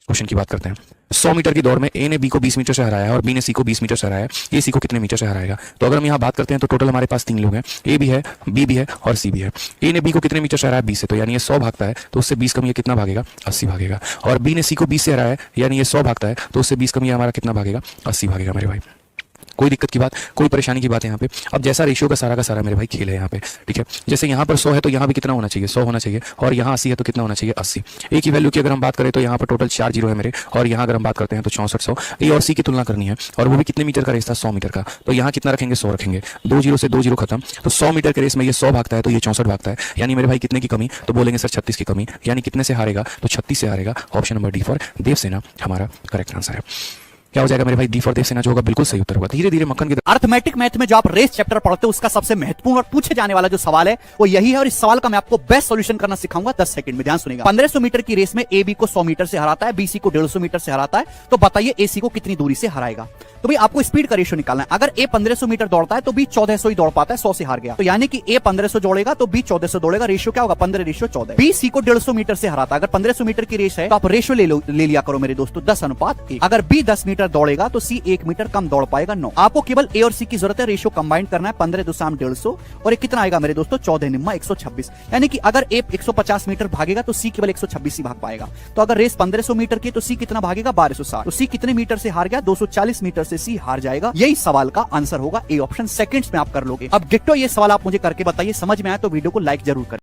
Question की बात करते हैं। 100 मीटर की दौड़ में ए ने बी को 20 मीटर से हराया है और बी ने सी को 20 मीटर से हराया है। ए सी को कितने मीटर से हराएगा? तो अगर हम यहाँ बात करते हैं तो टोटल हमारे पास 3 लोग हैं, ए भी है, बी भी है और सी भी है। ए ने बी को कितने मीटर से हराया? 20 से, तो यानी ये 100 भागता है तो उससे 20 कम ये कितना भागेगा? 80 भागेगा। और बी ने सी को 20 से हराया है, यानी ये 100 भागता है तो उससे 20 कम ये हमारा कितना भागेगा? 80 भागेगा मेरे भाई। कोई दिक्कत की बात, कोई परेशानी की बात है यहाँ पे? अब जैसा रेशियो का सारा मेरे भाई खेल है यहाँ पे, ठीक है। जैसे यहाँ पर 100 है तो यहाँ भी कितना होना चाहिए? 100 होना चाहिए। और यहाँ 80 है तो कितना होना चाहिए? 80। ए की वैल्यू की अगर हम बात करें तो यहाँ पर टोटल 4 जीरो है मेरे, और यहाँ अगर हम बात करते हैं तो 6400। ए और सी की तुलना करनी है और वो भी कितने मीटर का रेस था? 100 मीटर का। तो यहाँ कितना रखेंगे? 100 रखेंगे। 2 जीरो से 2 जीरो खत्म, तो 100 मीटर के रेस में ये 100 भागता है तो ये 64 भागता है, यानी मेरे भाई कितने की कमी? तो बोलेंगे सर 36 की कमी। यानी कितने से हारेगा? तो 36 से हारेगा। Option number D for Devsena हमारा करेक्ट आंसर है। क्या हो जाएगा मेरे भाई? डी फॉर देवसेना जो होगा बिल्कुल सही उत्तर होगा। धीरे धीरे मक्खन की अर्थमेटिक मैथ में जो आप रेस चैप्टर पढ़ते हो उसका सबसे महत्वपूर्ण और पूछे जाने वाला जो सवाल है वो यही है, और इस सवाल का मैं आपको बेस्ट सॉल्यूशन करना सिखाऊंगा 10 सेकंड में। ध्यान सुनिएगा। 1500 मीटर की रेस में ए बी को 100 मीटर से हराता है, बी सी को 150 मीटर से हराता है, तो बताइए ए सी को कितनी दूरी से हराएगा? तो भाई आपको स्पीड का रेशियो निकालना है। अगर ए 1500 मीटर दौड़ता है तो बी 1400 ही दौड़ पाता है, 100 से हार गया। तो यानी कि ए 1500 दौड़ेगा तो बी 1400 दौड़ेगा। रेशियो क्या होगा? 15:14। बी सी को 150 मीटर से हराता है। अगर 1500 मीटर की रेस है तो आप रेशियो ले लिया करो मेरे दोस्तों, 10:1। अगर बी 10 मीटर दौड़ेगा तो सी 1 मीटर कम दौड़ पाएगा, 9। आपको केवल ए और सी की जरूरत है, रेशियो कंबाइन करना है। 15 2 150 और ये कितना आएगा मेरे दोस्तों? 14 निम्मा 126। यानी कि अगर ए 150 मीटर भागेगा तो सी केवल 126 ही भाग पाएगा। तो अगर रेस 1500 मीटर की तो सी कितना भागेगा? 1260। तो सी कितने मीटर से हार गया? 240 मीटर से सी हार जाएगा। यही सवाल का आंसर होगा ए ऑप्शन। सेकंड्स में आप कर लोगे। अब डिट्टो ये सवाल आप मुझे करके बताइए, समझ में आया तो वीडियो को लाइक जरूर करें।